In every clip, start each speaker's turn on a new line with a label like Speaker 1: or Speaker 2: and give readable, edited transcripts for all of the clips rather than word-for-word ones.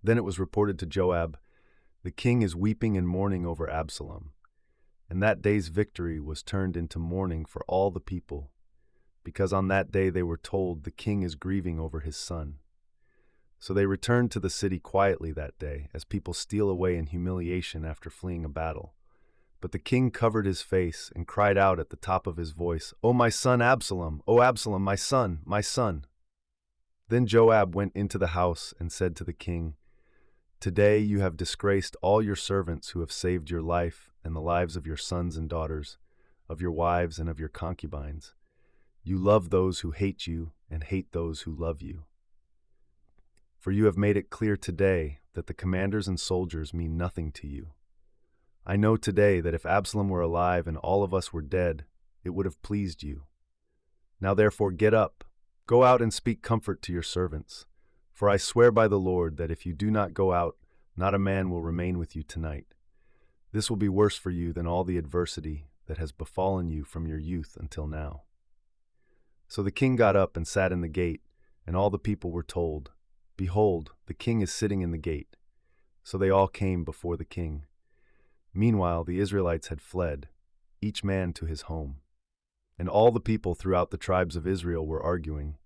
Speaker 1: Then it was reported to Joab, "The king is weeping and mourning over Absalom." And that day's victory was turned into mourning for all the people, because on that day they were told, "The king is grieving over his son." So they returned to the city quietly that day, as people steal away in humiliation after fleeing a battle. But the king covered his face and cried out at the top of his voice, "O my son Absalom! O Absalom, my son, my son!" Then Joab went into the house and said to the king, "Today you have disgraced all your servants who have saved your life and the lives of your sons and daughters, of your wives and of your concubines. You love those who hate you and hate those who love you. For you have made it clear today that the commanders and soldiers mean nothing to you. I know today that if Absalom were alive and all of us were dead, it would have pleased you. Now therefore get up, go out and speak comfort to your servants. For I swear by the Lord that if you do not go out, not a man will remain with you tonight. This will be worse for you than all the adversity that has befallen you from your youth until now." So the king got up and sat in the gate, and all the people were told, "Behold, the king is sitting in the gate." So they all came before the king. Meanwhile the Israelites had fled, each man to his home. And all the people throughout the tribes of Israel were arguing,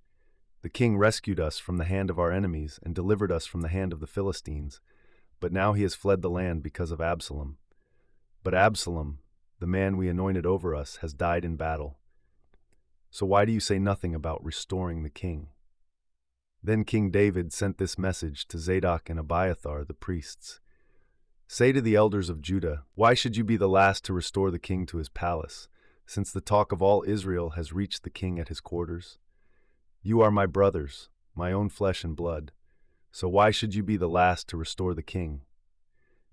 Speaker 1: "The king rescued us from the hand of our enemies and delivered us from the hand of the Philistines, but now he has fled the land because of Absalom. But Absalom, the man we anointed over us, has died in battle. So why do you say nothing about restoring the king?" Then King David sent this message to Zadok and Abiathar, the priests. "Say to the elders of Judah, why should you be the last to restore the king to his palace, since the talk of all Israel has reached the king at his quarters? You are my brothers, my own flesh and blood, so why should you be the last to restore the king?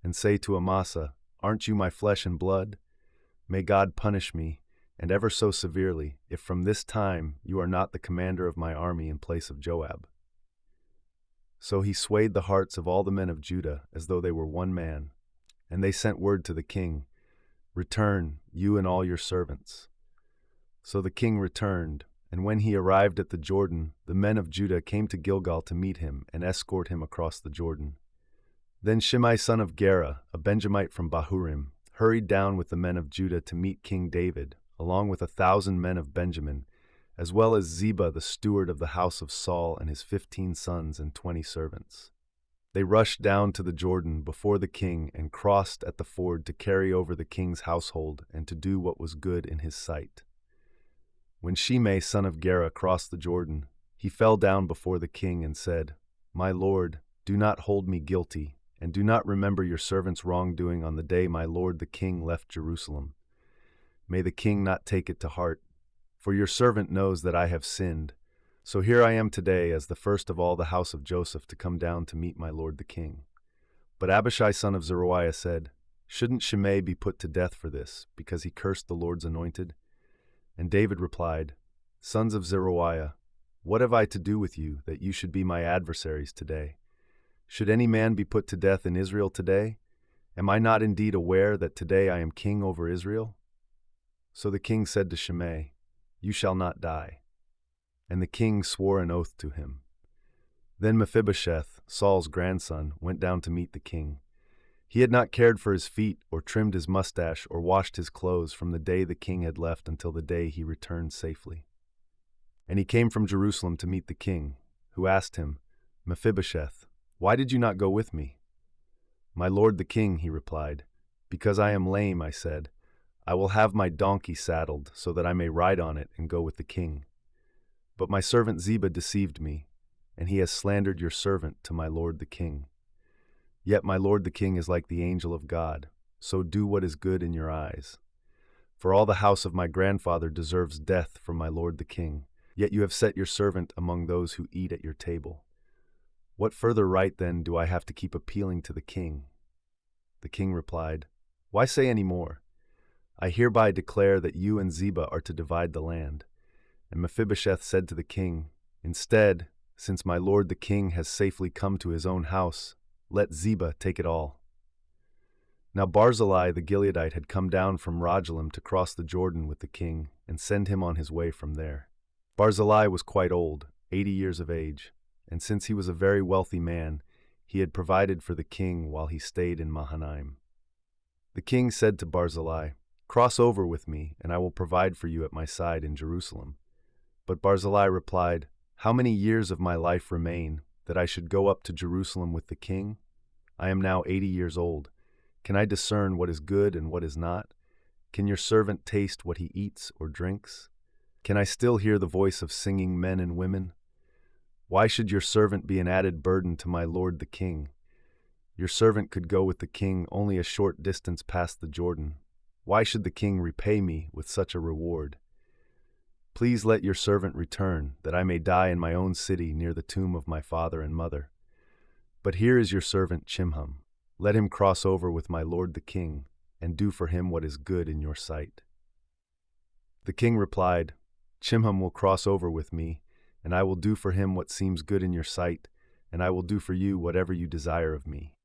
Speaker 1: And say to Amasa, aren't you my flesh and blood? May God punish me, and ever so severely, if from this time you are not the commander of my army in place of Joab." So he swayed the hearts of all the men of Judah as though they were one man, and they sent word to the king, "Return, you and all your servants." So the king returned, and when he arrived at the Jordan, the men of Judah came to Gilgal to meet him and escort him across the Jordan. Then Shimei son of Gera, a Benjamite from Bahurim, hurried down with the men of Judah to meet King David, along with 1,000 men of Benjamin, as well as Ziba the steward of the house of Saul and his 15 sons and 20 servants. They rushed down to the Jordan before the king and crossed at the ford to carry over the king's household and to do what was good in his sight. When Shimei son of Gera crossed the Jordan, he fell down before the king and said, "My lord, do not hold me guilty, and do not remember your servant's wrongdoing on the day my lord the king left Jerusalem. May the king not take it to heart, for your servant knows that I have sinned. So here I am today as the first of all the house of Joseph to come down to meet my lord the king." But Abishai son of Zeruiah said, "Shouldn't Shimei be put to death for this, because he cursed the Lord's anointed?" And David replied, "Sons of Zeruiah, what have I to do with you that you should be my adversaries today? Should any man be put to death in Israel today? Am I not indeed aware that today I am king over Israel?" So the king said to Shimei, "You shall not die." And the king swore an oath to him. Then Mephibosheth, Saul's grandson, went down to meet the king. He had not cared for his feet or trimmed his mustache or washed his clothes from the day the king had left until the day he returned safely. And he came from Jerusalem to meet the king, who asked him, "Mephibosheth, why did you not go with me?" "My lord the king," he replied, "because I am lame," I said, "I will have my donkey saddled so that I may ride on it and go with the king. But my servant Ziba deceived me, and he has slandered your servant to my lord the king. Yet my lord the king is like the angel of God, so do what is good in your eyes. For all the house of my grandfather deserves death from my lord the king, yet you have set your servant among those who eat at your table. What further right then do I have to keep appealing to the king?" The king replied, "Why say any more? I hereby declare that you and Ziba are to divide the land." And Mephibosheth said to the king, "Instead, since my lord the king has safely come to his own house, let Ziba take it all." Now Barzillai the Gileadite had come down from Rogelim to cross the Jordan with the king and send him on his way from there. Barzillai was quite old, 80 years of age, and since he was a very wealthy man, he had provided for the king while he stayed in Mahanaim. The king said to Barzillai, "Cross over with me, and I will provide for you at my side in Jerusalem." But Barzillai replied, "How many years of my life remain, that I should go up to Jerusalem with the king? I am now 80 years old. Can I discern what is good and what is not? Can your servant taste what he eats or drinks? Can I still hear the voice of singing men and women? Why should your servant be an added burden to my lord the king? Your servant could go with the king only a short distance past the Jordan. Why should the king repay me with such a reward? Please let your servant return, that I may die in my own city near the tomb of my father and mother. But here is your servant Chimham. Let him cross over with my lord the king, and do for him what is good in your sight." The king replied, "Chimham will cross over with me, and I will do for him what seems good in your sight, and I will do for you whatever you desire of me."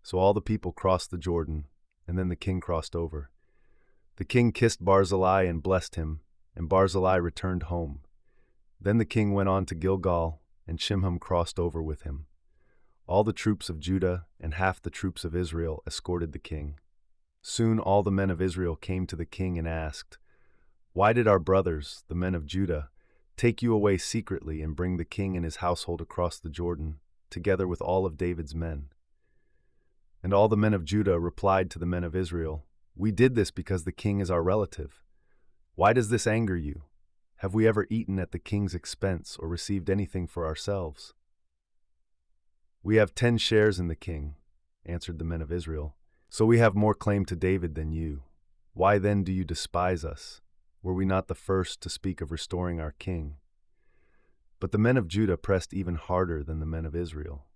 Speaker 1: So all the people crossed the Jordan, and then the king crossed over. The king kissed Barzillai and blessed him, and Barzillai returned home. Then the king went on to Gilgal, and Chimham crossed over with him. All the troops of Judah and half the troops of Israel escorted the king. Soon all the men of Israel came to the king and asked, "Why did our brothers, the men of Judah, take you away secretly and bring the king and his household across the Jordan, together with all of David's men?" And all the men of Judah replied to the men of Israel, "We did this because the king is our relative. Why does this anger you? Have we ever eaten at the king's expense or received anything for ourselves?" "We have 10 shares in the king," answered the men of Israel, "so we have more claim to David than you. Why then do you despise us? Were we not the first to speak of restoring our king?" But the men of Judah pressed even harder than the men of Israel.